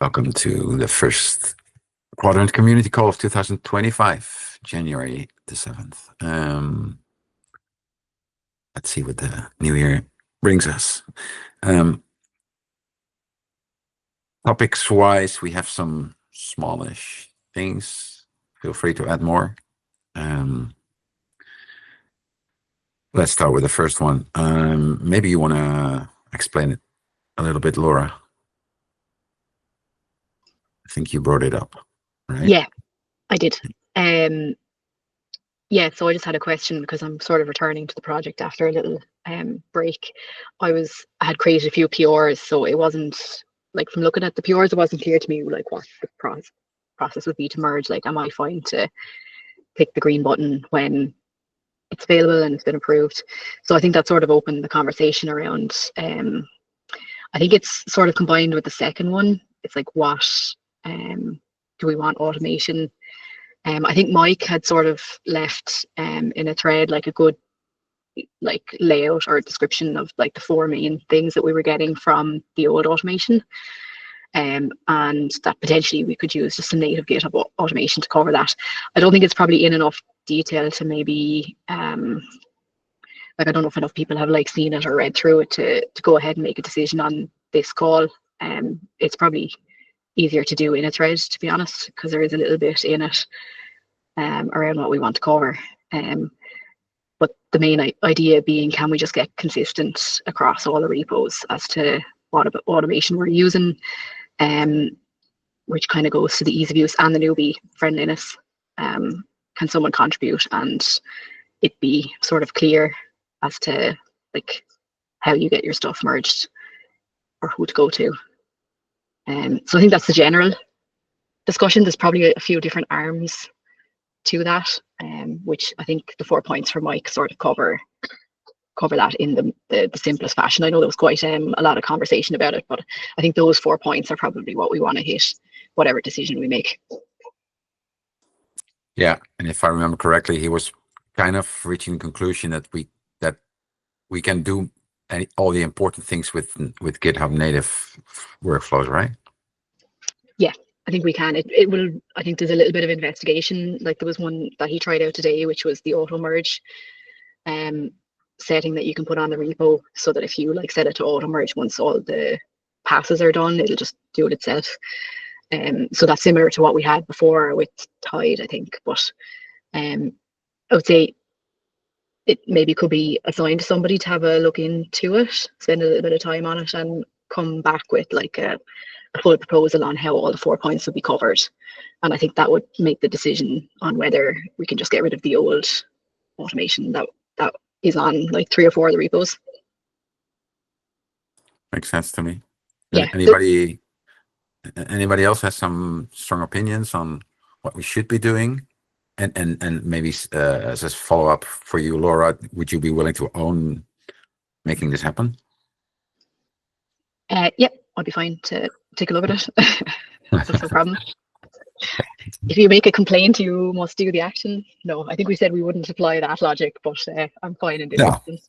Welcome to the first Quadrant community call of 2025, January the 7th. Let's see what the new year brings us. Topics wise, we have some smallish things. Feel free to add more. Let's start with the first one. Maybe you want to explain it a little bit, Laura. I think you brought it up, right? Yeah, I did. Yeah, so I just had a question because I'm sort of returning to the project after a little break. I had created a few PRs, so it wasn't like, from looking at the PRs, it wasn't clear to me like what the process would be to merge. Like, am I fine to click the green button when it's available and it's been approved? So I think that sort of opened the conversation around. I think it's sort of combined with the second one. It's like, what do we want automation? I think Mike had sort of left in a thread like a good like layout or description of like the four main things that we were getting from the old automation, and that potentially we could use just some native GitHub automation to cover that. I don't think it's probably in enough detail to maybe like, I don't know if enough people have like seen it or read through it to go ahead and make a decision on this call. It's probably easier to do in a thread, to be honest, because there is a little bit in it around what we want to cover. But the main idea being, can we just get consistent across all the repos as to what automation we're using, which kind of goes to the ease of use and the newbie friendliness. Can someone contribute and it be sort of clear as to like how you get your stuff merged or who to go to? So I think that's the general discussion. There's probably a few different arms to that, which I think the 4 points for Mike sort of cover that in the simplest fashion. I know there was quite a lot of conversation about it, but I think those 4 points are probably what we want to hit, whatever decision we make. Yeah, and if I remember correctly, he was kind of reaching the conclusion that we can do all the important things with GitHub native workflows, right? Yeah, I think we can. It will. I think there's a little bit of investigation. Like, there was one that he tried out today, which was the auto merge setting that you can put on the repo, so that if you like set it to auto merge once all the passes are done, it'll just do it itself. So that's similar to what we had before with Tide, I think. But I would say it maybe could be assigned to somebody to have a look into it, spend a little bit of time on it, and come back with like a full proposal on how all the 4 points would be covered. And I think that would make the decision on whether we can just get rid of the old automation that is on like 3 or 4 of the repos. Makes sense to me. Yeah. Anybody else has some strong opinions on what we should be doing? And maybe as a follow-up for you, Laura, would you be willing to own making this happen? Yep, I'd be fine to take a look at it. That's no problem. If you make a complaint, you must do the action. No, I think we said we wouldn't apply that logic, but I'm fine in this instance.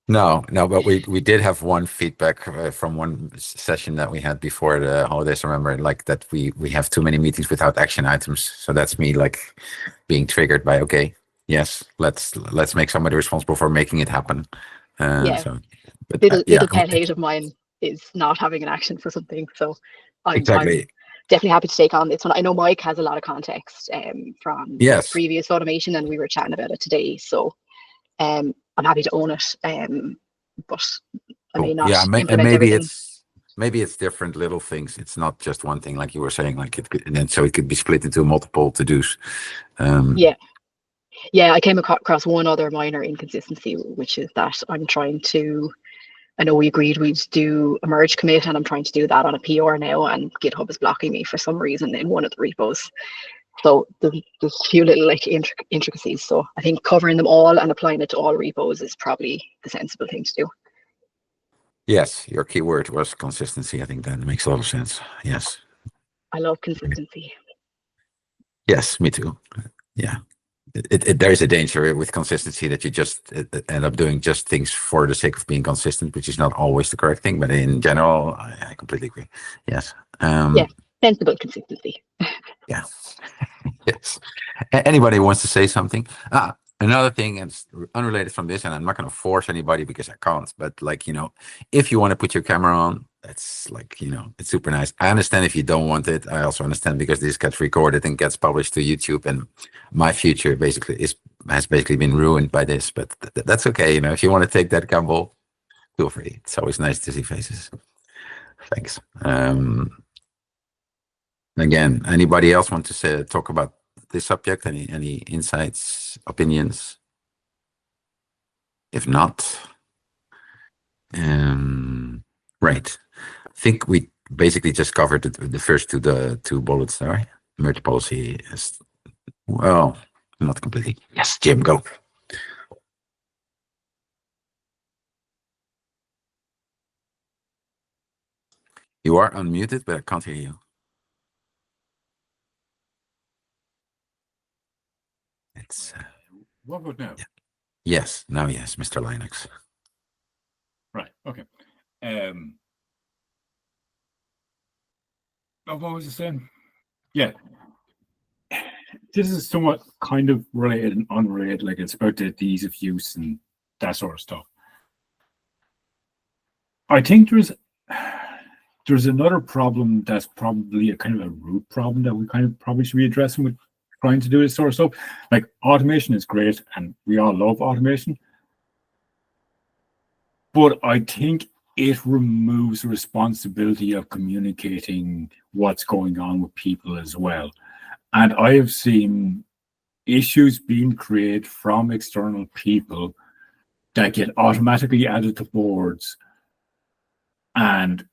No, but we did have one feedback from one session that we had before the holidays. I remember, like, that we have too many meetings without action items. So that's me like being triggered by, okay, yes, let's make somebody responsible for making it happen. Yeah. So, little pet hate of mine is not having an action for something. So I'm definitely happy to take on this one. I know Mike has a lot of context from previous automation, and we were chatting about it today. So I'm happy to own it. But I may not. Yeah, implement and maybe everything. maybe it's different little things. It's not just one thing, like you were saying. Like so it could be split into multiple to-dos. Yeah, I came across one other minor inconsistency, which is that I'm trying to. I know we agreed we'd do a merge commit, and I'm trying to do that on a PR now, and GitHub is blocking me for some reason in one of the repos. So there's a few little like intricacies. So I think covering them all and applying it to all repos is probably the sensible thing to do. Yes, your keyword was consistency. I think that makes a lot of sense. Yes. I love consistency. Yes, me too. Yeah. There is a danger with consistency that you just end up doing just things for the sake of being consistent, which is not always the correct thing. But in general, I completely agree. Yes. Yeah, sensible consistency. Yeah. Yes. Anybody wants to say something? Another thing, and it's unrelated from this, and I'm not going to force anybody because I can't, but like, if you want to put your camera on, that's like, it's super nice. I understand if you don't want it. I also understand because this gets recorded and gets published to YouTube, and my future has basically been ruined by this, but that's okay. If you want to take that gamble, feel free. It's always nice to see faces. Thanks. Again, anybody else want to talk about this subject? Any insights, opinions? If not, right. I think we basically just covered the first two bullets there. Merge policy is, well, not completely. Yes, Jim, go. You are unmuted, but I can't hear you. It's what about now? Yeah. Yes, now yes, Mr. Linux. Right. Okay. What was I saying? Yeah. This is somewhat kind of related and unrelated. Like, it's about the ease of use and that sort of stuff. I think there's another problem that's probably a kind of a root problem that we kind of probably should be addressing with trying to do this sort of stuff. Like, automation is great and we all love automation, but I think it removes the responsibility of communicating what's going on with people as well. And I have seen issues being created from external people that get automatically added to boards, and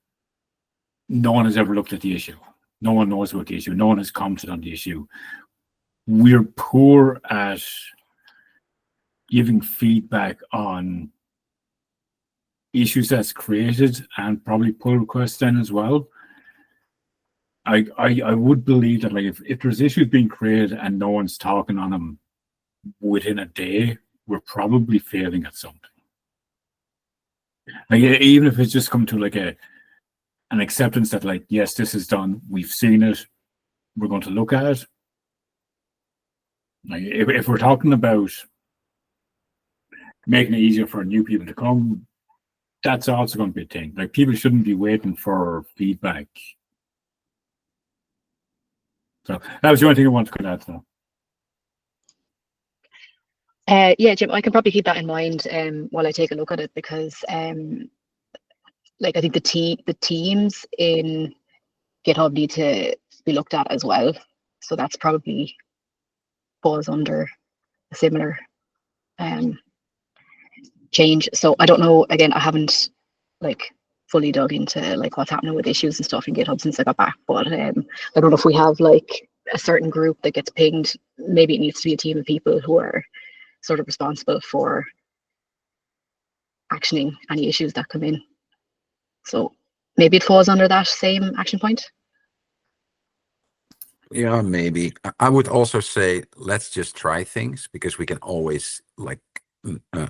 no one has ever looked at the issue. No one knows about the issue. No one has commented on the issue. We're poor at giving feedback on issues that's created and probably pull requests in as well. I would believe that, like, if there's issues being created and no one's talking on them within a day, we're probably failing at something. Like, even if it's just come to like an acceptance that, like, yes, this is done, we've seen it, we're going to look at it. Like, if we're talking about making it easier for new people to come, that's also going to be a thing. Like, people shouldn't be waiting for feedback. So that was the only thing I wanted to add to that. Yeah, Jim, I can probably keep that in mind while I take a look at it, because like, I think the teams in GitHub need to be looked at as well. So that's probably falls under a similar change. So I don't know. Again, I haven't like fully dug into like what's happening with issues and stuff in GitHub since I got back. But I don't know if we have like a certain group that gets pinged. Maybe it needs to be a team of people who are sort of responsible for actioning any issues that come in. So maybe it falls under that same action point. Yeah, maybe. I would also say let's just try things, because we can always like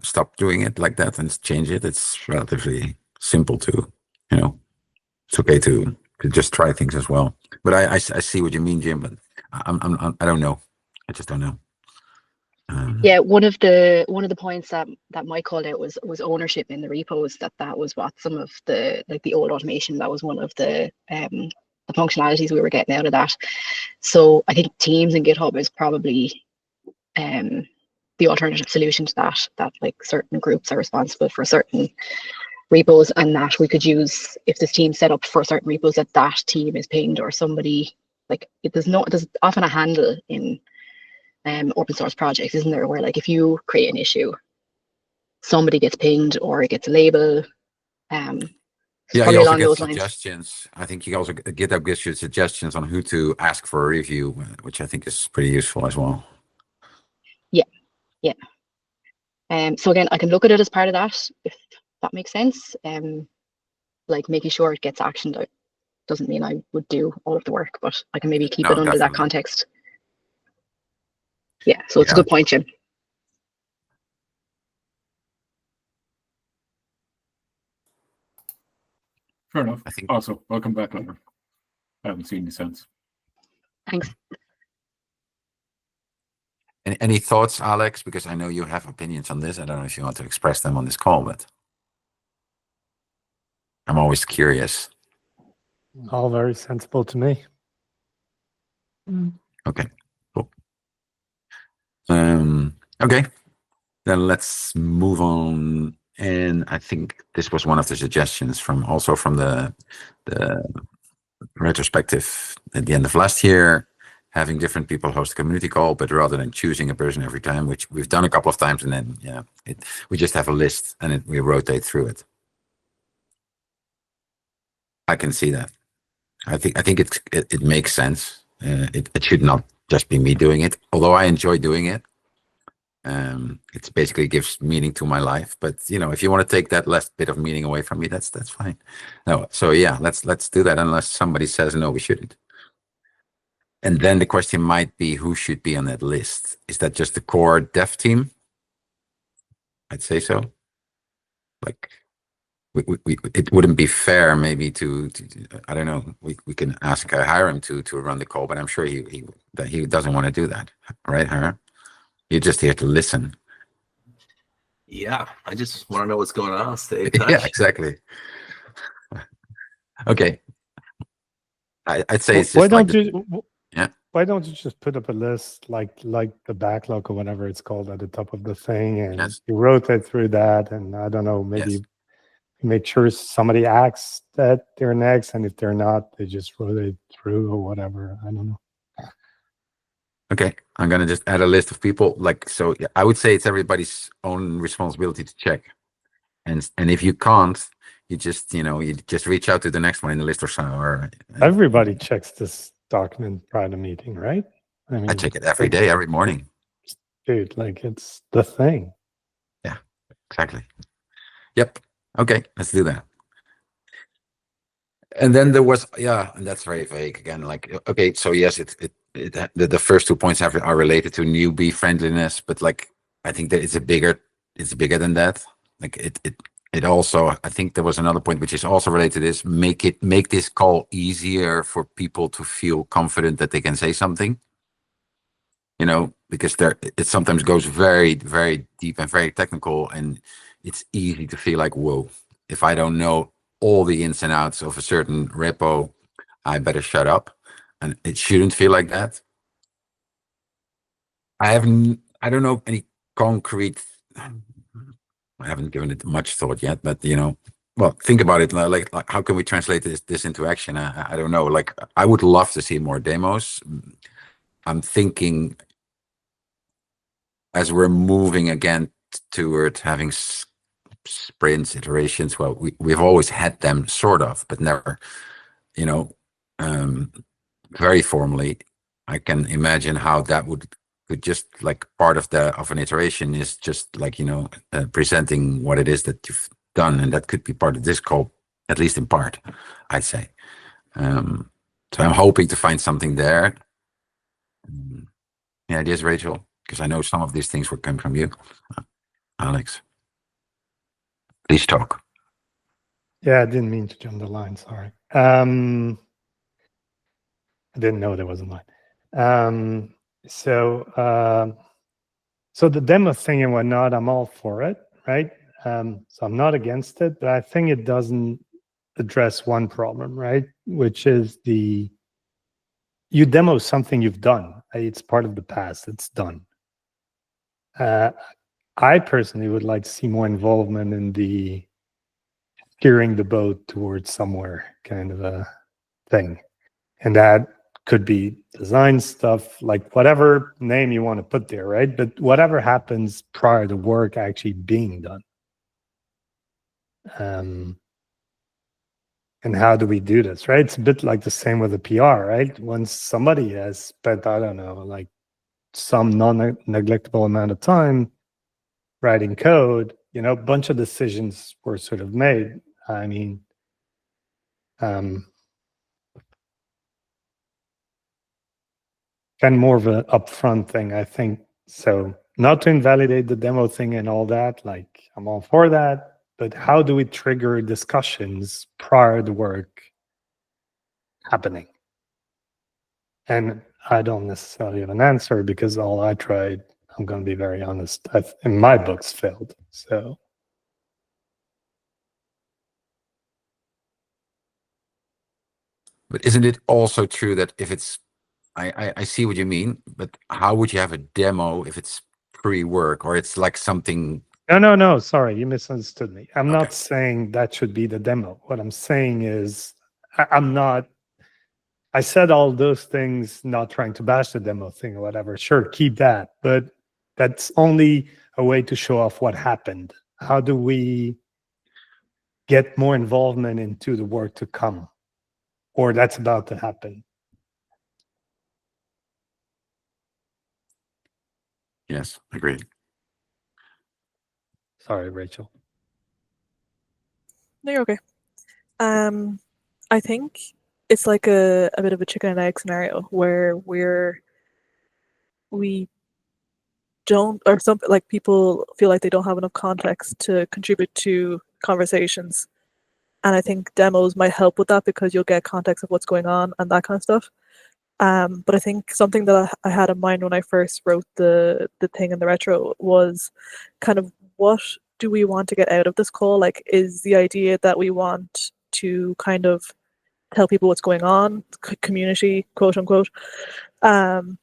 stop doing it like that and change it. It's relatively simple to, it's okay to just try things as well. But I see what you mean, Jim. But I don't know. I just don't know. Yeah, one of the points that Mike called out was ownership in the repos. That was what some of the, like, the old automation, that was one of the functionalities we were getting out of that. So I think Teams and GitHub is probably the alternative solution to that. That like certain groups are responsible for certain repos, and that we could use, if this team set up for certain repos, that team is pinged, or somebody, like, there's often a handle in open source projects, isn't there, where like if you create an issue, somebody gets pinged or it gets a label. Yeah, you Probably also along get those lines. suggestions. I think you also GitHub gives you suggestions on who to ask for a review, which I think is pretty useful as well. Yeah. So again, I can look at it as part of that, if that makes sense. Like making sure it gets actioned out doesn't mean I would do all of the work, but I can maybe keep No, it under that definitely. context. Yeah, so it's a good point, Jim. Fair enough. I think Also, welcome back, Leonard. I haven't seen any sense. Thanks. Any thoughts, Alex? Because I know you have opinions on this. I don't know if you want to express them on this call, but I'm always curious. All very sensible to me. Okay, cool. Okay, then let's move on. And I think this was one of the suggestions from the retrospective at the end of last year, having different people host a community call, but rather than choosing a person every time, which we've done a couple of times, and then we just have a list and we rotate through it. I can see that. I think it makes sense. It should not just be me doing it, although I enjoy doing it. It basically gives meaning to my life. But if you want to take that last bit of meaning away from me, that's fine. No, so yeah, let's do that unless somebody says no, we shouldn't. And then the question might be, who should be on that list? Is that just the core dev team? I'd say so. Like, it wouldn't be fair maybe to I don't know, we can ask Hiram to run the call, but I'm sure he doesn't want to do that, right, Hiram? You're just here to listen. Yeah, I just want to know what's going on. Stay in touch. Yeah, exactly. Okay. I'd say it's just Why don't yeah. Why don't you just put up a list like the backlog or whatever it's called at the top of the thing, and Yes. you rotate through that, and I don't know, maybe Yes. you make sure somebody acts that they're next, and if they're not, they just rotate through or whatever. I don't know. Okay, I'm gonna just add a list of people. Like, so I would say it's everybody's own responsibility to check, and if you can't, you just reach out to the next one in the list or so. Or Everybody checks this document prior to meeting, right? I mean, I check it every day, every morning. dude, like it's the thing. Exactly. Yep. Okay, let's do that. And then there was, and that's very vague again. Like, okay, so yes, the first 2 points are related to newbie friendliness, but like I think that it's bigger than that. Like it also, I think there was another point which is also related to this. Make this call easier for people to feel confident that they can say something. Because it sometimes goes very, very deep and very technical, and it's easy to feel like, whoa, if I don't know all the ins and outs of a certain repo, I better shut up. And it shouldn't feel like that. I don't know any concrete, I haven't given it much thought yet, but well, think about it. Like how can we translate this into action? I don't know. Like, I would love to see more demos. I'm thinking as we're moving again toward having sprints, iterations. Well, we've always had them sort of, but never, very formally. I can imagine how that could just like part of an iteration is just like, presenting what it is that you've done. And that could be part of this call, at least in part, I'd say. So I'm hoping to find something there. Any ideas, Rachel? Because I know some of these things will come from you. Alex, please talk. Yeah, I didn't mean to jump the line. Sorry. I didn't know there was a line. So the demo thing and whatnot, I'm all for it, right? So I'm not against it, but I think it doesn't address one problem, right? Which is you demo something you've done. It's part of the past. It's done. I personally would like to see more involvement in the steering the boat towards somewhere kind of a thing. And that could be design stuff, like whatever name you want to put there, right? But whatever happens prior to work actually being done. And how do we do this, right? It's a bit like the same with the PR, right? Once somebody has spent, I don't know, like some non-neglectable amount of time writing code, a bunch of decisions were sort of made. I mean, kind of more of an upfront thing, I think. So not to invalidate the demo thing and all that, like I'm all for that, but how do we trigger discussions prior to work happening? And I don't necessarily have an answer because all I tried, I'm going to be very honest, in my books failed. So But isn't it also true that if it's, I see what you mean, but how would you have a demo if it's pre-work or it's like something? no, sorry, you misunderstood me. I'm Okay. not saying that should be the demo. What I'm saying is I'm not, I said all those things, not trying to bash the demo thing or whatever. Sure, keep that, but that's only a way to show off what happened. How do we get more involvement into the work to come, or that's about to happen? Yes, agreed. Sorry, Rachel. No, you're okay. I think it's like a bit of a chicken and egg scenario where we don't, or some like people feel like they don't have enough context to contribute to conversations. And I think demos might help with that because you'll get context of what's going on and that kind of stuff. But I think something that I had in mind when I first wrote the thing in the retro was kind of, what do we want to get out of this call? Like, is the idea that we want to kind of tell people what's going on, community, quote unquote, and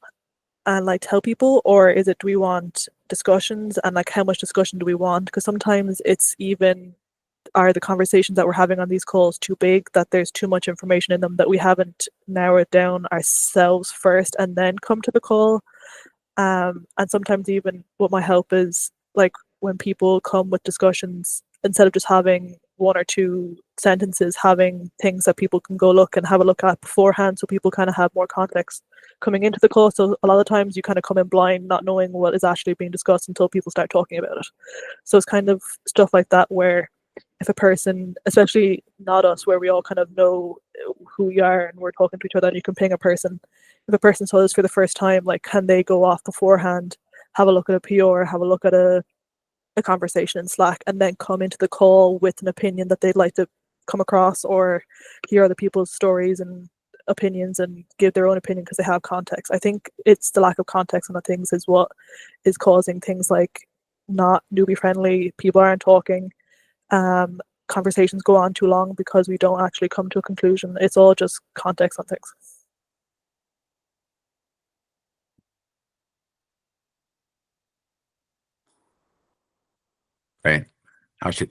like tell people, or is it, do we want discussions, and like how much discussion do we want? Because sometimes it's even, are the conversations that we're having on these calls too big, that there's too much information in them that we haven't narrowed down ourselves first and then come to the call? And sometimes even what might help is like when people come with discussions, instead of just having one or two sentences, having things that people can go look and have a look at beforehand, so people kind of have more context coming into the call. So a lot of times you kind of come in blind, not knowing what is actually being discussed until people start talking about it. So it's kind of stuff like that where if a person, especially not us, where we all kind of know who we are and we're talking to each other, and you can ping a person. If a person saw this for the first time, like, can they go off beforehand, have a look at a PR, have a look at a conversation in Slack, and then come into the call with an opinion that they'd like to come across, or hear other people's stories and opinions and give their own opinion because they have context. I think it's the lack of context on the things is what is causing things like not newbie friendly, people aren't talking, conversations go on too long because we don't actually come to a conclusion. It's all just context on things. Right.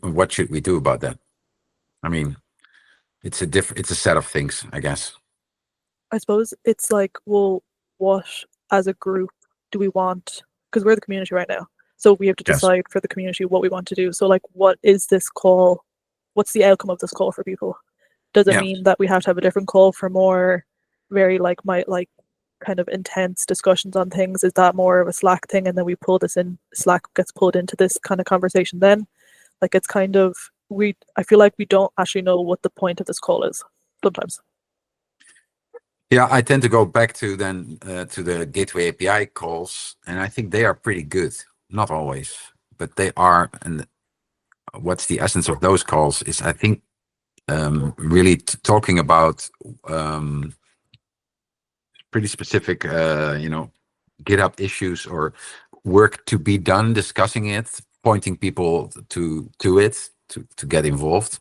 What should we do about that? I mean, it's a set of things, I guess. I suppose it's like, well, what as a group do we want? Because we're the community right now. So we have to Yes. decide for the community what we want to do. So like, what is this call? What's the outcome of this call for people? Does it Yeah. mean that we have to have a different call for more very like kind of intense discussions on things? Is that more of a Slack thing, and then we pull this in, Slack gets pulled into this kind of conversation then? Like, it's kind of, I feel like we don't actually know what the point of this call is sometimes. Yeah, I tend to go back to then to the gateway API calls, and I think they are pretty good. Not always, but they are. And what's the essence of those calls is, I think, really talking about pretty specific, GitHub issues or work to be done, discussing it, pointing people to it to get involved.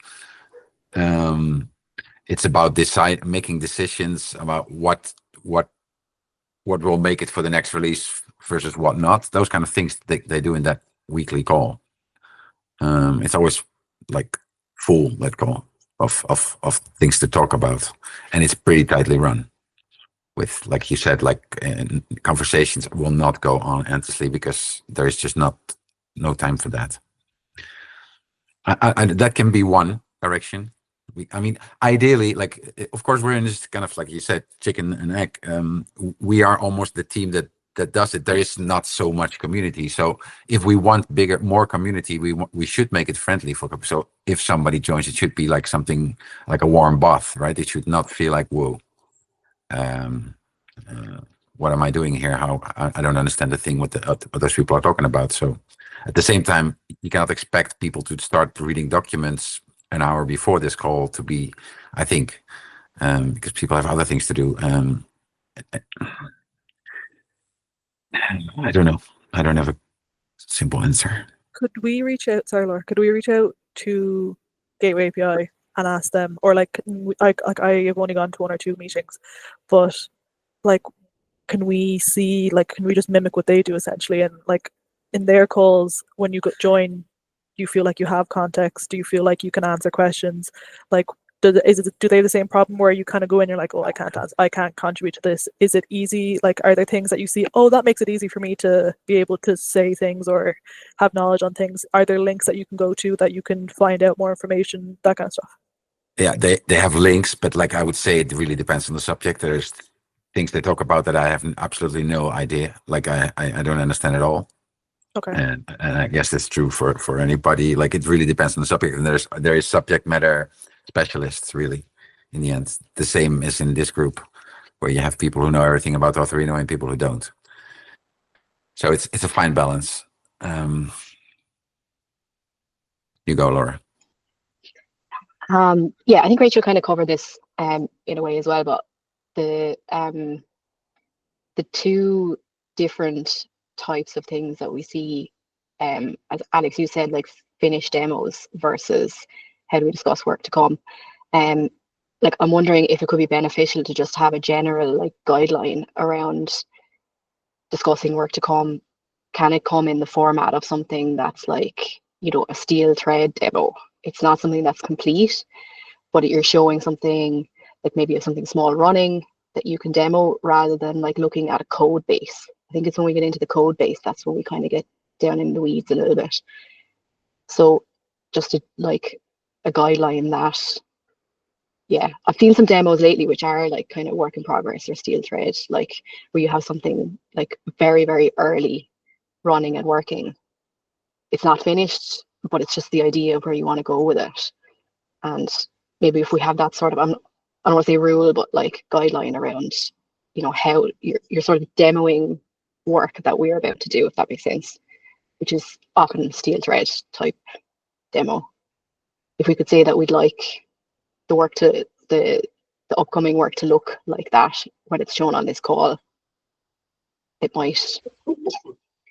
It's about making decisions about what will make it for the next release versus what not. Those kind of things they do in that weekly call. It's always like full that call of things to talk about, and it's pretty tightly run. With, like you said, like conversations will not go on endlessly because there is just no time for that. That can be one direction. I mean, ideally, like, of course, we're in this kind of, like you said, chicken and egg. We are almost the team that does it. There is not so much community. So if we want more community, we should make it friendly for. So if somebody joins, it should be like something like a warm bath, right? It should not feel like, whoa, what am I doing here? How I don't understand the thing what those people are talking about. So at the same time, you cannot expect people to start reading documents an hour before this call to be, I think, because people have other things to do. I don't know. I don't have a simple answer. Could we reach out, sorry, Laura, could we reach out to Gateway API and ask them, or like, I have only gone to 1 or 2 meetings, but like, can we see, like, can we just mimic what they do essentially? And like, in their calls, when you join, do you feel like you have context? Do you feel like you can answer questions? Like, do they have the same problem where you kind of go in, you're like, oh, I can't contribute to this. Is it easy? Like, are there things that you see, oh, that makes it easy for me to be able to say things or have knowledge on things? Are there links that you can go to that you can find out more information, that kind of stuff? Yeah, they have links, but like I would say, it really depends on the subject. There's things they talk about that I have absolutely no idea. Like I don't understand at all. Okay. And I guess that's true for anybody. Like it really depends on the subject, and there is subject matter specialists really. In the end, the same is in this group, where you have people who know everything about Authorino and people who don't. So it's a fine balance. You go, Laura. Yeah, I think Rachel kind of covered this in a way as well, but the 2 different types of things that we see, as Alex, you said, like finished demos versus how do we discuss work to come. Like I'm wondering if it could be beneficial to just have a general like guideline around discussing work to come. Can it come in the format of something that's like, you know, a steel thread demo? It's not something that's complete, but you're showing something like maybe something small running that you can demo rather than like looking at a code base. I think it's when we get into the code base, that's when we kind of get down in the weeds a little bit. So just like a guideline that, yeah, I've seen some demos lately which are like kind of work in progress or steel thread, like where you have something like very, very early running and working. It's not finished, but it's just the idea of where you want to go with it. And maybe if we have that sort of, I don't want to say rule, but like guideline around, you know, how you're sort of demoing work that we're about to do, if that makes sense, which is often steel thread type demo. If we could say that we'd like the work to the upcoming work to look like that when it's shown on this call, it might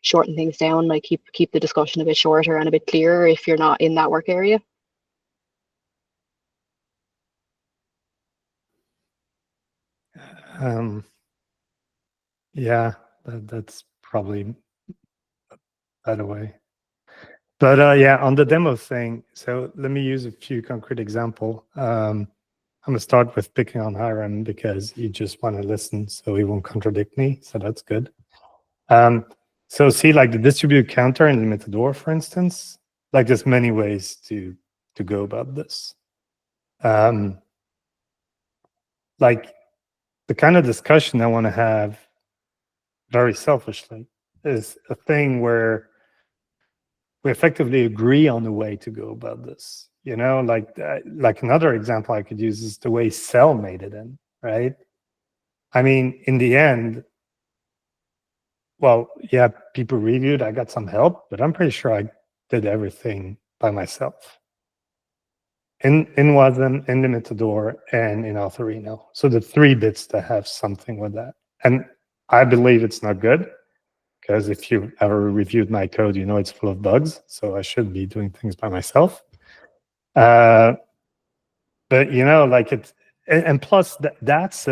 shorten things down, like keep the discussion a bit shorter and a bit clearer if you're not in that work area. Yeah, that's probably a better way. But yeah, on the demo thing, so let me use a few concrete example. I'm gonna start with picking on Hiram because you just want to listen, so he won't contradict me. So that's good. So see, like the distributed counter and limited door, for instance, like there's many ways to go about this. Like the kind of discussion I want to have, very selfishly, is a thing where we effectively agree on the way to go about this. You know, like another example I could use is the way Cell made it in, right? I mean, in the end, well, yeah, people reviewed, I got some help, but I'm pretty sure I did everything by myself. In Wasm, in Limitador, and in Authorino. So the 3 bits that have something with that. And I believe it's not good, because if you've ever reviewed my code, you know it's full of bugs. So I should be doing things by myself. But you know, like it's, and plus that's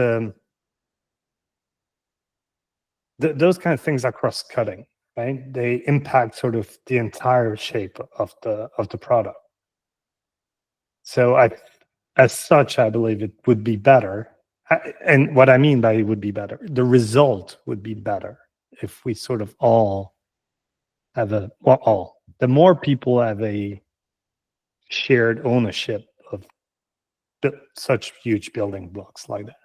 those kind of things are cross-cutting, right? They impact sort of the entire shape of the product. So as such, I believe it would be better. And what I mean by it would be better, the result would be better if we sort of all have the more people have a shared ownership of such huge building blocks like that.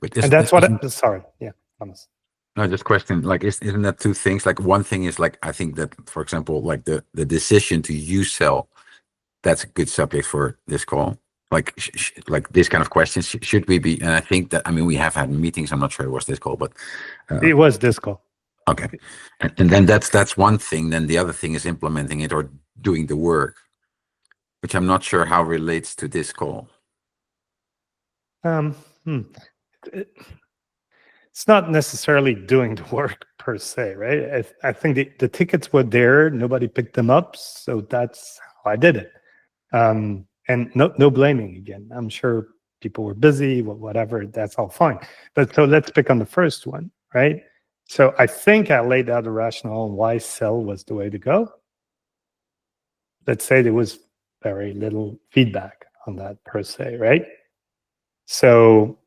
But And that's what sorry, yeah, Thomas. No, just question, like, isn't that 2 things? Like one thing is like, I think that, for example, like the decision to use Cell, that's a good subject for this call. Like, like this kind of questions, should we be, and I think that, I mean, we have had meetings, I'm not sure it was this call, but. It was this call. Okay. And then that's one thing. Then the other thing is implementing it or doing the work, which I'm not sure how relates to this call. it's not necessarily doing the work per se, right? I think the tickets were there, nobody picked them up, so that's how I did it. And no blaming again. I'm sure people were busy, whatever, that's all fine. But so let's pick on the first one, right? So I think I laid out a rationale on why cell was the way to go. Let's say there was very little feedback on that per se, right? So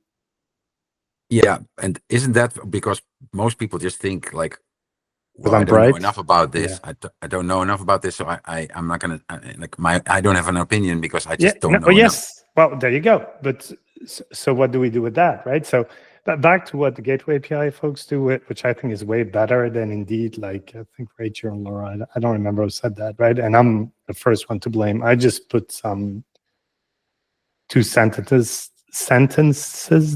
Yeah, and isn't that because most people just think like, well, I'm I don't know bright. enough about this. Yeah. I don't know enough about this, so I'm not gonna I don't have an opinion because I just don't no, know well, enough. yes. Well, there you go. But so what do we do with that, right? So back to what the Gateway API folks do, which I think is way better than Indeed. Like I think Rachel and Laura, I don't remember who said that, right? And I'm the first one to blame. I just put some two sentences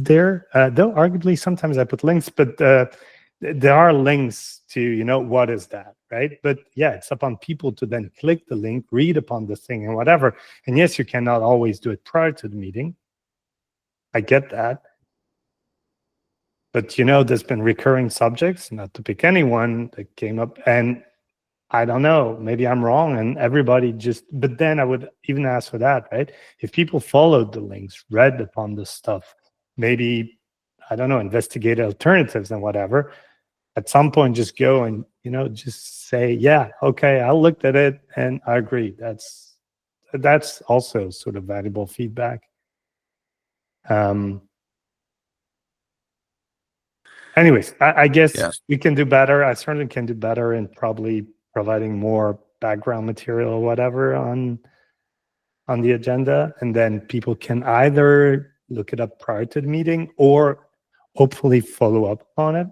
there. Though arguably sometimes I put links, but there are links to what is that, right? But yeah, it's upon people to then click the link, read upon the thing, and whatever. And yes, you cannot always do it prior to the meeting. I get that. But there's been recurring subjects, not to pick anyone, that came up, and I don't know, maybe I'm wrong, and everybody but then I would even ask for that, right? If people followed the links, read upon this stuff, maybe, I don't know, investigate alternatives and whatever, at some point just go and, just say, yeah, okay, I looked at it and I agree. That's also sort of valuable feedback. Anyways, I guess Yes. we can do better. I certainly can do better in probably providing more background material or whatever on the agenda, and then people can either look it up prior to the meeting or hopefully follow up on it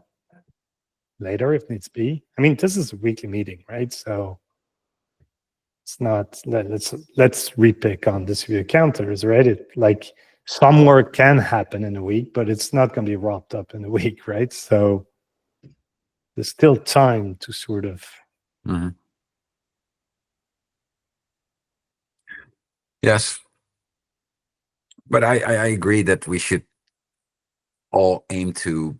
later if needs be. I mean, this is a weekly meeting, right? So it's not, let's repick on distributed counters, right? Like some work can happen in a week, but it's not going to be wrapped up in a week, right? So there's still time to sort of. Mhm. Yes, but I agree that we should all aim to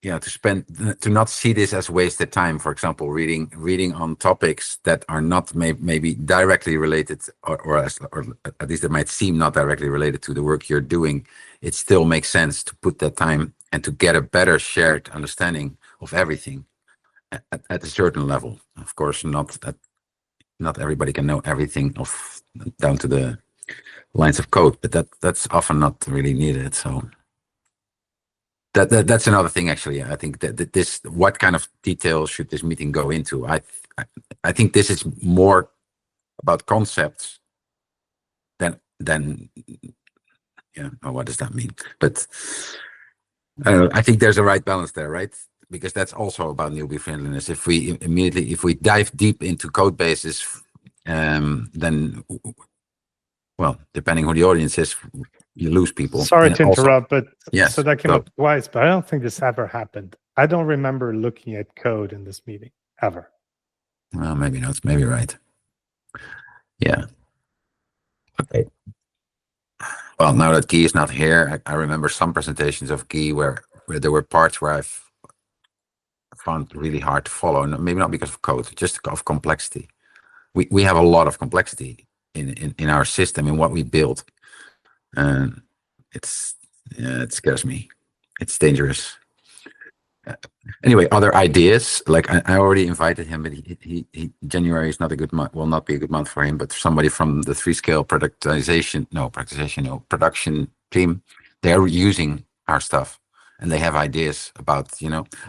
to not see this as wasted time. For example, reading on topics that are not maybe directly related, or at least that might seem not directly related to the work you're doing. It still makes sense to put that time and to get a better shared understanding of everything at a certain level. Of course, not everybody can know everything down to the lines of code, but that's often not really needed. So. That's another thing, actually. I think that this, what kind of details should this meeting go into? I think this is more about concepts than what does that mean? But I don't know. I think there's a right balance there, right? Because that's also about newbie friendliness. If we dive deep into code bases, then, well, depending who the audience is, you lose people. Sorry And to also, interrupt, but yes, so that came go. up twice, but I don't think this ever happened. I don't remember looking at code in this meeting ever. Well, maybe not. Maybe right. Yeah. Okay. Well, now that Guy is not here, I remember some presentations of Guy where there were parts where I've found really hard to follow, and maybe not because of code, just of complexity. We have a lot of complexity in our system, in what we build, and it scares me. It's dangerous. Anyway, other ideas, like I already invited him, but he January is not a good month, will not be a good month for him, but somebody from the 3-scale production team, they're using our stuff and they have ideas about,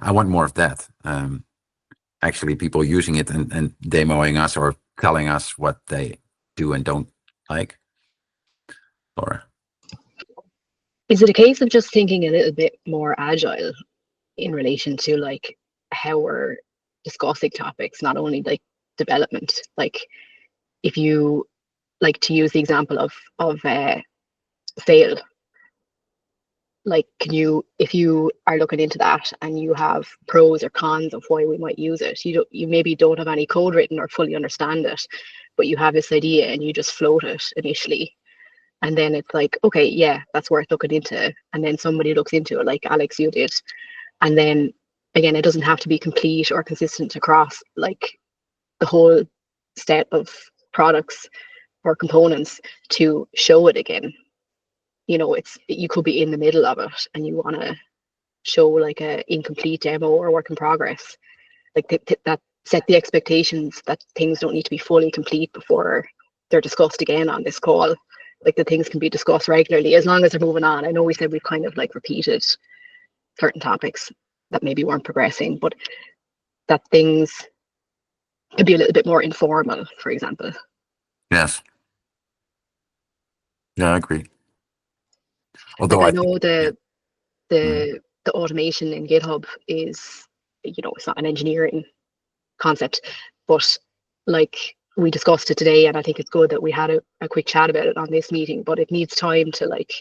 I want more of that. Actually people using it and demoing us or telling us what they do and don't like. Laura. Is it a case of just thinking a little bit more agile in relation to like how we're discussing topics, not only like development? Like if you like to use the example of sale, like if you are looking into that and you have pros or cons of why we might use it, you maybe don't have any code written or fully understand it, but you have this idea and you just float it initially. And then it's like, okay, yeah, that's worth looking into. And then somebody looks into it, like Alex, you did. And then again, it doesn't have to be complete or consistent across like the whole set of products or components to show it again. You know, it's you could be in the middle of it and you want to show like a incomplete demo or work in progress. Like that set the expectations that things don't need to be fully complete before they're discussed again on this call. Like the things can be discussed regularly as long as they're moving on. I know we said we've kind of like repeated certain topics that maybe weren't progressing, but that things could be a little bit more informal, for example. Yes. Yeah, I agree. Although Like I I think, know yeah. the automation in GitHub is, you know, it's not an engineering concept, but like we discussed it today, and I think it's good that we had a quick chat about it on this meeting, but it needs time to like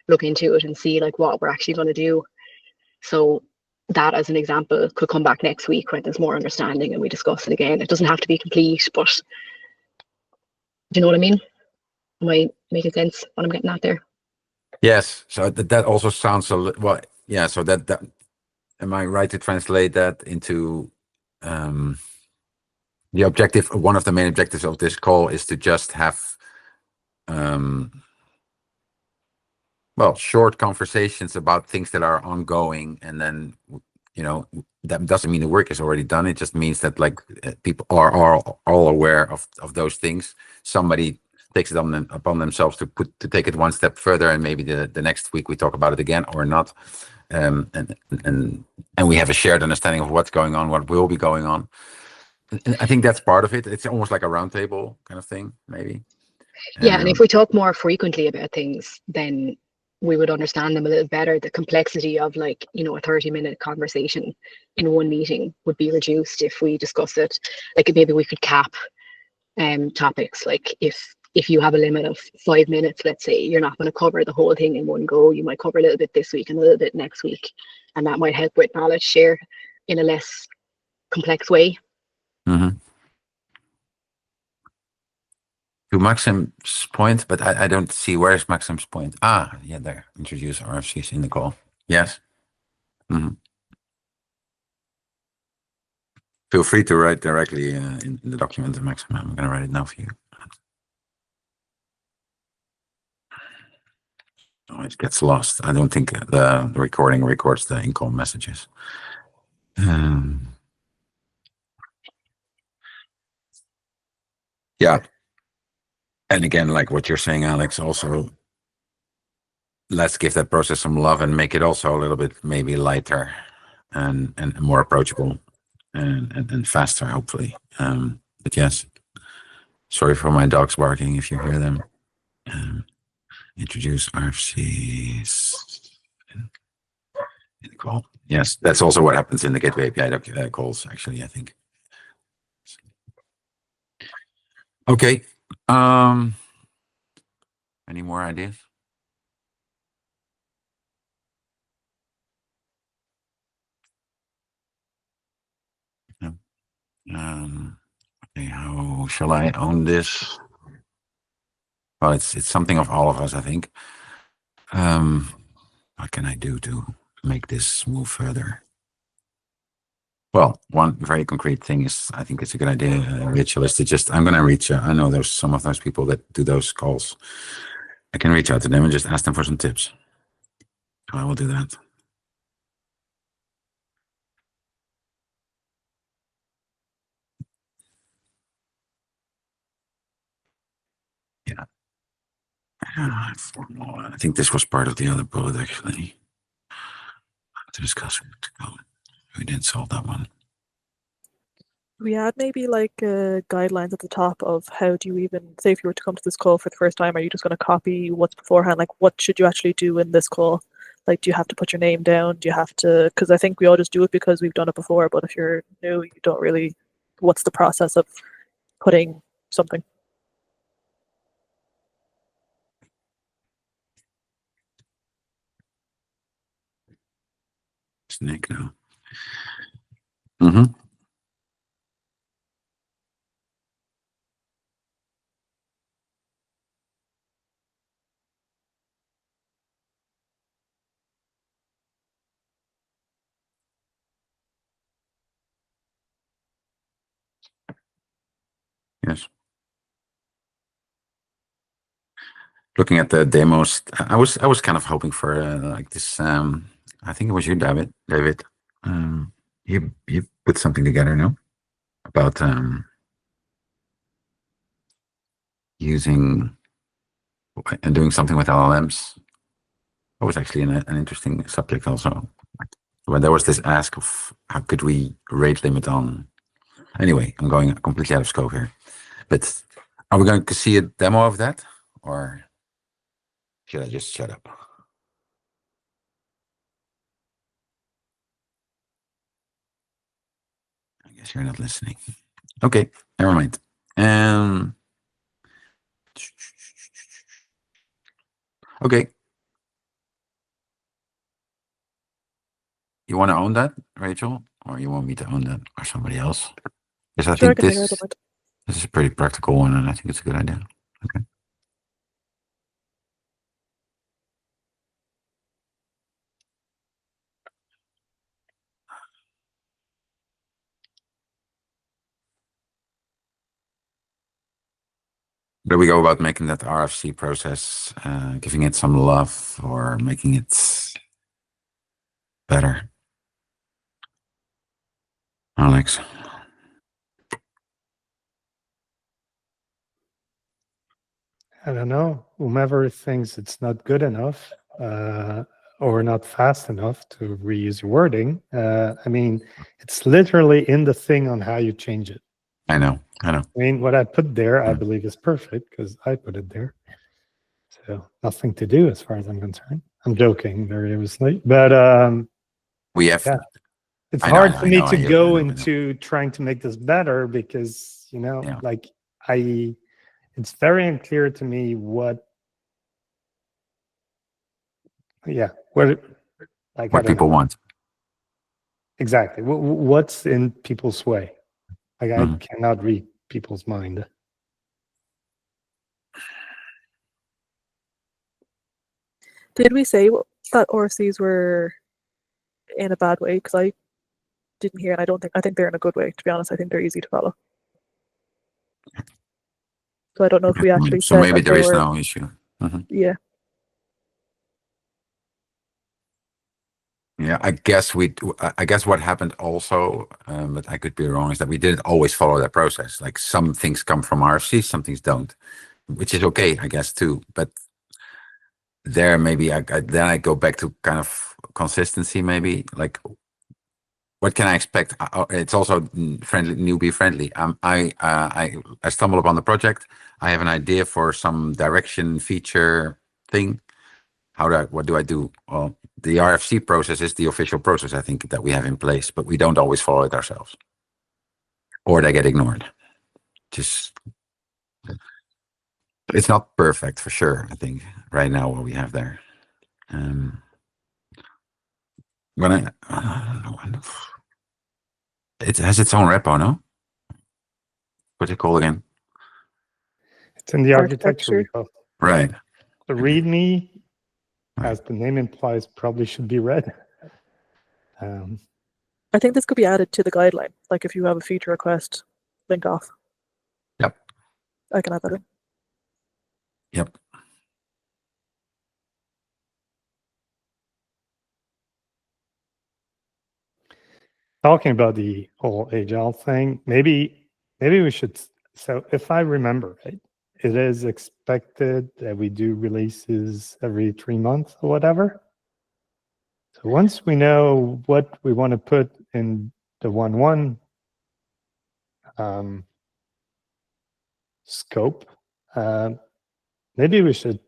look into it and see like what we're actually going to do. So that as an example could come back next week when there's more understanding and we discuss it again. It doesn't have to be complete, but do you know what I mean? Am I making sense what I'm getting at there? Yes. So that also sounds well, yeah. So that am I right to translate that into the objective? One of the main objectives of this call is to just have well, short conversations about things that are ongoing, and then that doesn't mean the work is already done. It just means that like people are all aware of those things. Somebody takes it upon themselves to take it one step further, and maybe the next week we talk about it again or not. And we have a shared understanding of what's going on, what will be going on. And I think that's part of it. It's almost like a roundtable kind of thing, maybe. Yeah, and if we talk more frequently about things, then we would understand them a little better. The complexity of like, you know, a 30-minute conversation in one meeting would be reduced if we discuss it. Like maybe we could cap topics. Like if you have a limit of 5 minutes, let's say, you're not going to cover the whole thing in one go. You might cover a little bit this week and a little bit next week. And that might help with knowledge share in a less complex way. Mm-hmm. To Maxim's point, but I don't see where's Maxim's point. Ah, yeah, there. Introduce RFCs in the call. Yes. Mm-hmm. Feel free to write directly in the document, Maxim. I'm going to write it now for you. Oh, it gets lost. I don't think the recording records the in-call messages. Yeah. And again, like what you're saying, Alex, also let's give that process some love and make it also a little bit maybe lighter and more approachable and faster, hopefully. But yes, sorry for my dogs barking if you hear them. Introduce RFCs in the call. Yes, that's also what happens in the Gateway API calls, actually, I think. Okay. Any more ideas? No. Okay, how shall I own this? Well, it's something of all of us, I think. What can I do to make this move further? Well, one very concrete thing is, I think it's a good idea, Rachel, is to just, I'm going to reach, I know there's some of those people that do those calls. I can reach out to them and just ask them for some tips. So I will do that. Yeah. I think this was part of the other bullet, actually. To discuss. We didn't solve that one. We had maybe like guidelines at the top of how do you even say if you were to come to this call for the first time, are you just going to copy what's beforehand? Like, what should you actually do in this call? Like, do you have to put your name down? Do you have to? Because I think we all just do it because we've done it before. But if you're new, you don't really. What's the process of putting something? Snake now. Mm-hmm. Yes. Looking at the demos, I was kind of hoping for like this. I think it was you, David. You put something together, no? About using and doing something with LLMs. That was actually an interesting subject also. When there was this ask of how could we rate limit on. Anyway, I'm going completely out of scope here. But are we going to see a demo of that, or should I just shut up? I guess you're not listening. Okay, never mind. Okay. You want to own that, Rachel, or you want me to own that, or somebody else? Because I Sure, I think can take it, I don't mind. this is a pretty practical one, and I think it's a good idea. Okay. Where do we go about making that RFC process, giving it some love, or making it better? Alex. I don't know. Whomever thinks it's not good enough or not fast enough, to reuse your wording. I mean, it's literally in the thing on how you change it. I know. I mean, what I put there, I Mm. believe is perfect because I put it there. So nothing to do as far as I'm concerned. I'm joking very obviously, but We have. yeah. It's I know, hard I for me know, to I know, go I know. into trying to make this better because, you know, Yeah. like it's very unclear to me what like I What don't people know want. exactly what's in people's way. Like I Mhm. cannot read people's mind. Did we say that RCs were in a bad way? Because I didn't hear, and I think they're in a good way. To be honest, I think they're easy to follow. So I don't know if we actually So said maybe that there they is were. no issue. Mhm. Yeah. Yeah, I guess what happened also, but I could be wrong, is that we didn't always follow that process. Like some things come from RFC, some things don't, which is okay, I guess too. But there, maybe then I go back to kind of consistency. Maybe like, what can I expect? It's also newbie friendly. I stumble upon the project. I have an idea for some direction feature thing. What do I do? Well, the RFC process is the official process, I think, that we have in place, but we don't always follow it ourselves, or they get ignored. Just, it's not perfect for sure, I think, right now what we have there. When it has its own repo, no? What's it called again? It's in the architecture Architecture. repo. Right. The README, Right. as the name implies, probably should be read. I think this could be added to the guideline. Like if you have a feature request, link off. Yep. I can add that in. Yep. Talking about the whole agile thing, maybe we should. So if I remember right, it is expected that we do releases every 3 months or whatever. So once we know what we want to put in the 1.1 scope, maybe we should,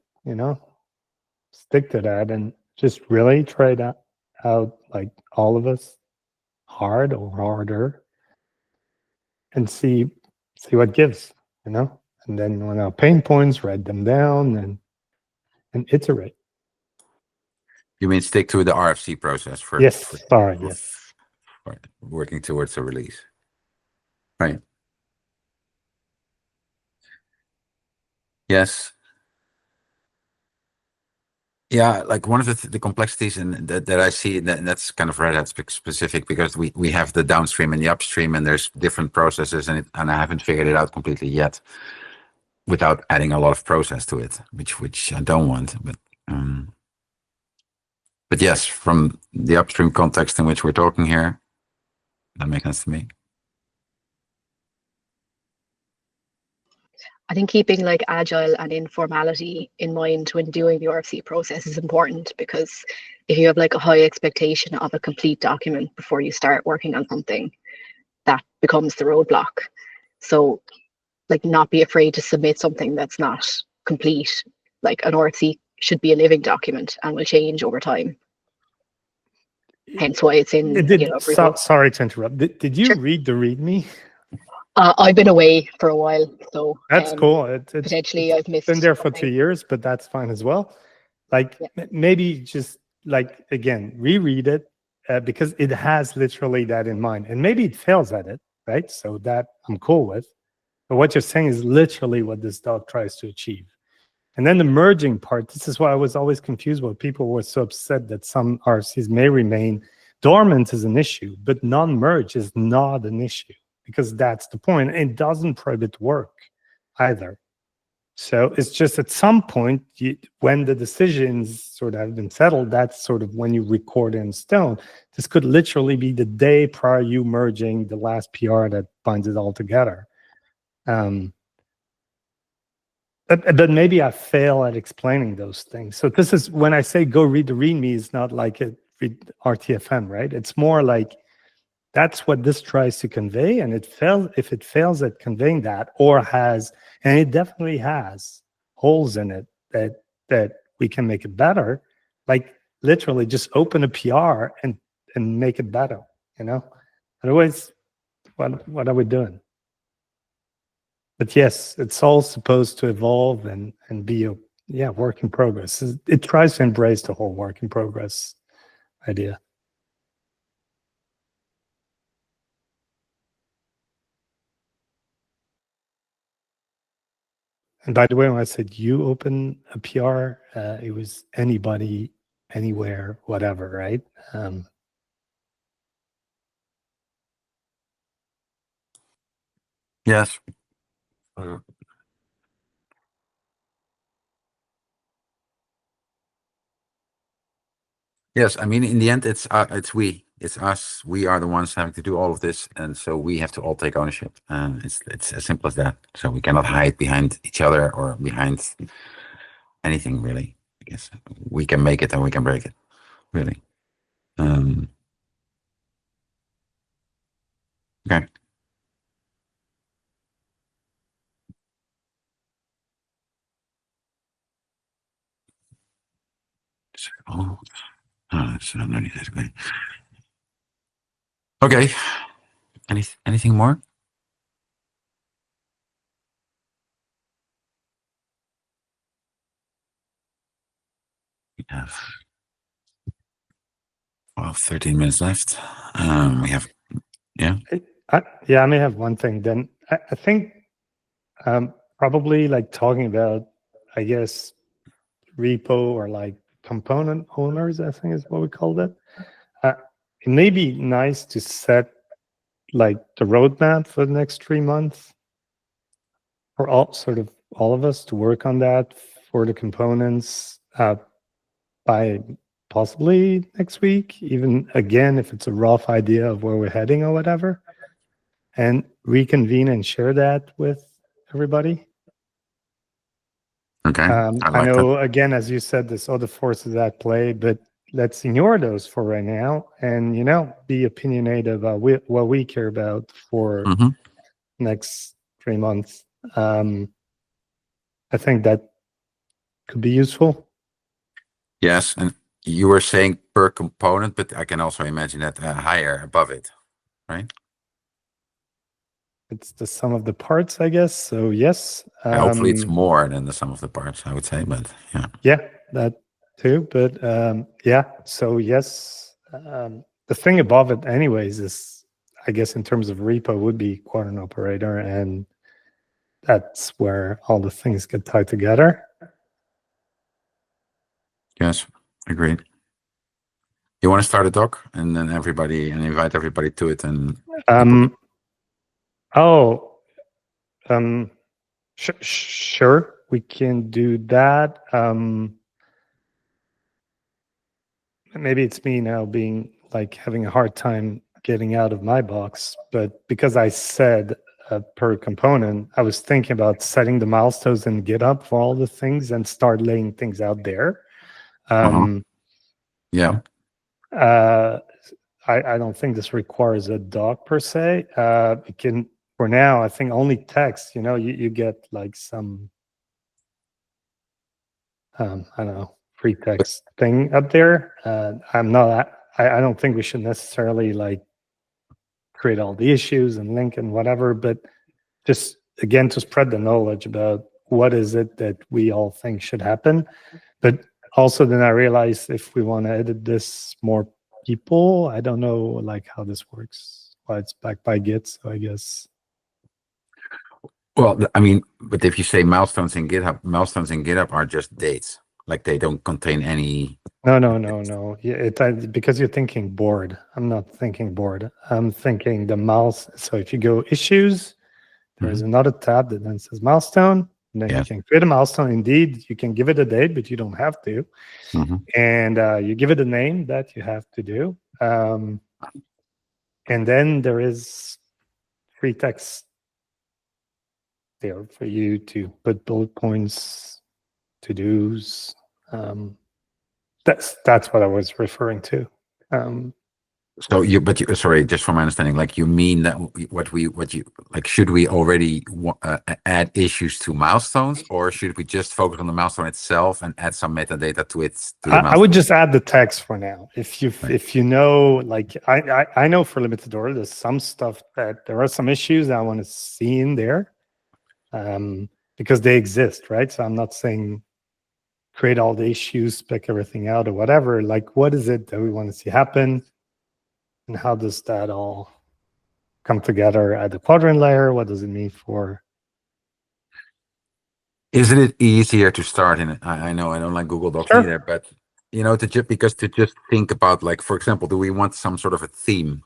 stick to that and just really try that out, like all of us, hard or harder, and see what gives, and then when our pain points, write them down and iterate. You mean stick to the RFC process for Yes, sorry, yes. for working towards a release, right? Yes. Yeah, like one of the complexities and that I see, and that's kind of Red Hat specific, because we have the downstream and the upstream, and there's different processes, and I haven't figured it out completely yet, without adding a lot of process to it, which I don't want. But yes, from the upstream context in which we're talking here, that makes sense to me. I think keeping like agile and informality in mind when doing the RFC process is important, because if you have like a high expectation of a complete document before you start working on something, that becomes the roadblock. So like not be afraid to submit something that's not complete. Like an RFC should be a living document and will change over time. Hence why it's in, Sorry to interrupt. Did you Sure. read the README? I've been away for a while, so That's cool. potentially I've missed. Been there for something. 2 years, but that's fine as well. Like maybe just like again reread it because it has literally that in mind, and maybe it fails at it, right? So that I'm cool with. But what you're saying is literally what this doc tries to achieve. And then the merging part, this is why I was always confused why people were so upset that some RFCs may remain dormant is an issue, but non-merge is not an issue, because that's the point. It doesn't prohibit work either. So it's just at some point, when the decisions sort of have been settled, that's sort of when you record in stone. This could literally be the day prior you merging the last PR that binds it all together. But maybe I fail at explaining those things. So this is when I say go read the README, it's not like read RTFM, right? It's more like that's what this tries to convey, and if it fails at conveying that, or has, and it definitely has holes in it that we can make it better, like literally just open a PR and make it better, you know? Otherwise, what are we doing? But yes, it's all supposed to evolve and be a work in progress. It tries to embrace the whole work in progress idea. And by the way, when I said you open a PR, it was anybody, anywhere, whatever, right? Yes. Yes, I mean, in the end, it's us. We are the ones having to do all of this, and so we have to all take ownership. And it's as simple as that. So we cannot hide behind each other or behind anything, really. I guess we can make it and we can break it, really. Okay. So, so underneath this way. Okay. Anything more? We have 13 minutes left. We have, yeah. I may have one thing then. I think probably like talking about, I guess, repo or like component owners, I think is what we called it. It may be nice to set like the roadmap for the next 3 months for all of us to work on that for the components by possibly next week, even again, if it's a rough idea of where we're heading or whatever, and reconvene and share that with everybody. Okay. I know, again, as you said, there's other forces at play, but let's ignore those for right now and, be opinionated about what we care about for next 3 months. I think that could be useful. Yes, and you were saying per component, but I can also imagine that higher above it, right? It's the sum of the parts, I guess. So yes. Hopefully it's more than the sum of the parts, I would say, but yeah. Yeah, that too. But yeah, so yes. The thing above it anyways is, I guess in terms of repo, would be Quadrant operator, and that's where all the things get tied together. Yes, agreed. You want to start a doc and then invite everybody to it and Oh, sure, we can do that. Maybe it's me now being like having a hard time getting out of my box, but because I said per component, I was thinking about setting the milestones in GitHub for all the things and start laying things out there. yeah. I don't think this requires a doc per se. It can, for now, I think only text, you get like some, I don't know, free text thing up there. I don't think we should necessarily like create all the issues and link and whatever, but just again, to spread the knowledge about what is it that we all think should happen. But also then I realized if we want to edit this more people, I don't know like how this works. Well, it's backed by Git, so I guess. Well, I mean, but if you say milestones in GitHub are just dates. Like they don't contain any. No. Yeah, because you're thinking board. I'm not thinking board. I'm thinking the mouse. So if you go issues, there's another tab that then says milestone. And then you can create a milestone. Indeed, you can give it a date, but you don't have to. And you give it a name that you have to do. And then there is free text there for you to put bullet points, to-dos. That's what I was referring to. Sorry, just from my understanding, like you mean that should we already add issues to milestones, or should we just focus on the milestone itself and add some metadata to it? I would just add the text for now. If you know, like I know for limited order, there's some stuff that there are some issues that I want to see in there, because they exist, right? So I'm not saying create all the issues, spec everything out or whatever. Like, what is it that we want to see happen? And how does that all come together at the quadrant layer? What does it mean for? Isn't it easier to start in it? I know I don't like Google Docs either, but to just think about, like, for example, do we want some sort of a theme?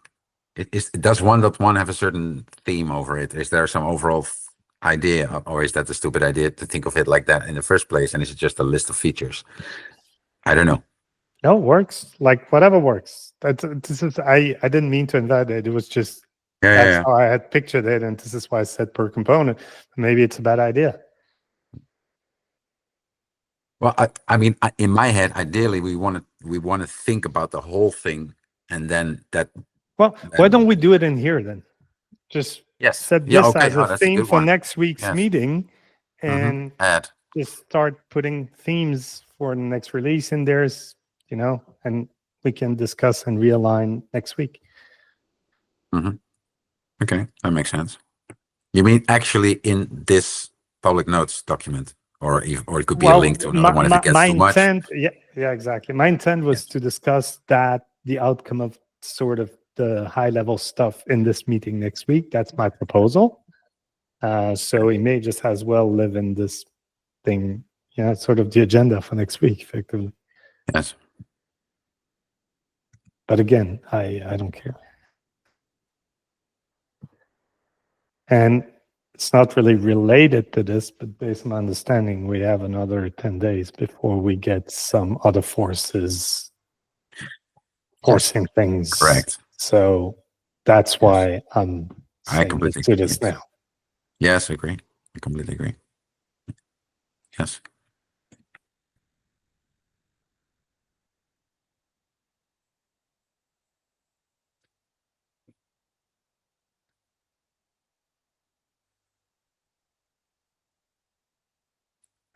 Does 1.1 have a certain theme over it? Is there some overall idea, or is that a stupid idea to think of it like that in the first place? And is it just a list of features? I don't know. No, it works. Like whatever works. I didn't mean to invent it. It was just that's how I had pictured it, and this is why I said per component. Maybe it's a bad idea. Well, I mean, in my head, ideally, we want to think about the whole thing, and then that. Well, why don't we do it in here then? Just set this as a theme for next week's meeting, and just start putting themes for the next release in there. And we can discuss and realign next week. Okay, that makes sense. You mean actually in this public notes document, or it could be a link to another one if it gets too much? Yeah, exactly. My intent was to discuss the outcome of sort of the high level stuff in this meeting next week. That's my proposal. So it may just as well live in this thing. Sort of the agenda for next week, effectively. Yes. But again, I don't care. And it's not really related to this, but based on my understanding, we have another 10 days before we get some other forces forcing things. Correct. So that's why I'm saying completely do this now. Yes, I agree. I completely agree. Yes.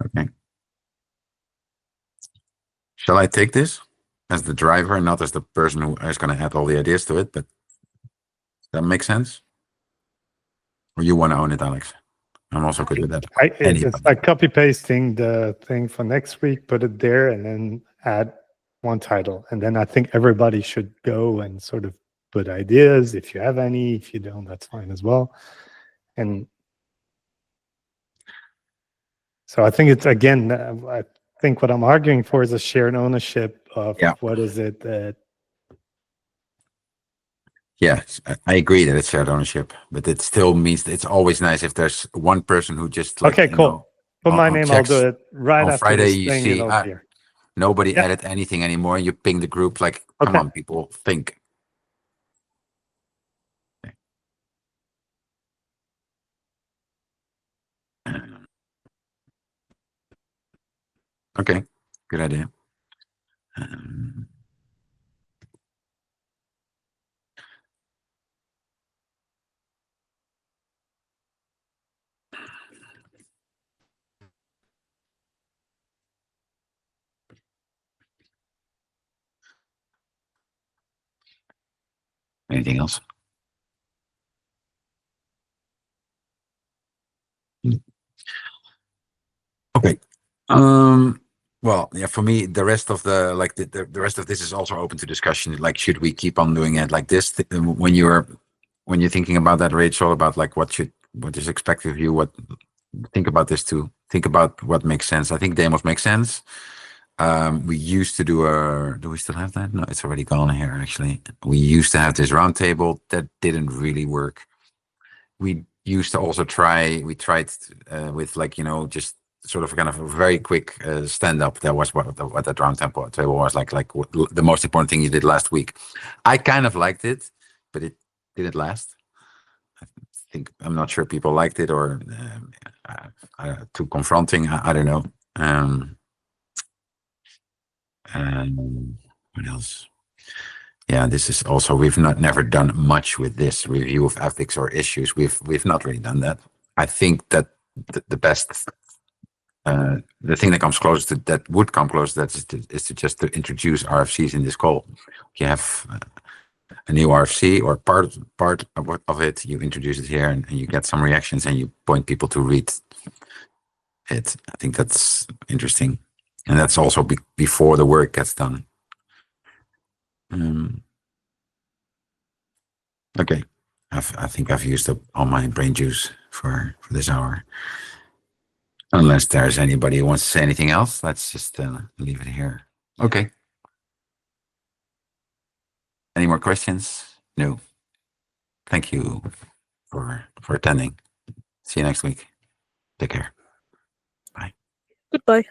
Okay. Shall I take this as the driver and not as the person who is going to add all the ideas to it? But does that make sense? Or you want to own it, Alex? I'm also good with that. It's like copy pasting the thing for next week, put it there, and then add one title. And then I think everybody should go and sort of put ideas if you have any. If you don't, that's fine as well. And so I think it's, again, think what I'm arguing for is a shared ownership of Yeah. what is it that. Yes, I agree that it's shared ownership, but it still means that it's always nice if there's one person who just like, Okay, you cool. know, Put my on name. I'll checks do it right on after Friday. this You thing. see, It'll appear. nobody Yeah. added anything anymore. And you ping the group like, come Okay. on, people, think. Okay, good idea. Anything else? Okay. Well, yeah, for me, the rest of the like the rest of this is also open to discussion. Like, should we keep on doing it like this? When you're thinking about that, Rachel, about like what is expected of you, think about this too. Think about what makes sense. I think demos make sense. We used to do we still have that? No, it's already gone here, actually. We used to have this roundtable that didn't really work. We used to also tried with like, you know, just sort of kind of a very quick stand up. That was what that roundtable was like the most important thing you did last week. I kind of liked it, but it didn't last. I'm not sure people liked it or too confronting. I don't know. What else? Yeah, this is also, we've never done much with this review of ethics or issues. We've not really done that. I think that the best, the thing that comes close to that would come close to that is to just to introduce RFCs in this call. You have a new RFC or part of it, you introduce it here and you get some reactions and you point people to read it. I think that's interesting. And that's also before the work gets done. Okay, I think I've used up all my brain juice for this hour. Unless there's anybody who wants to say anything else, let's just leave it here. Okay. Any more questions? No. Thank you for attending. See you next week. Take care. Bye. Goodbye.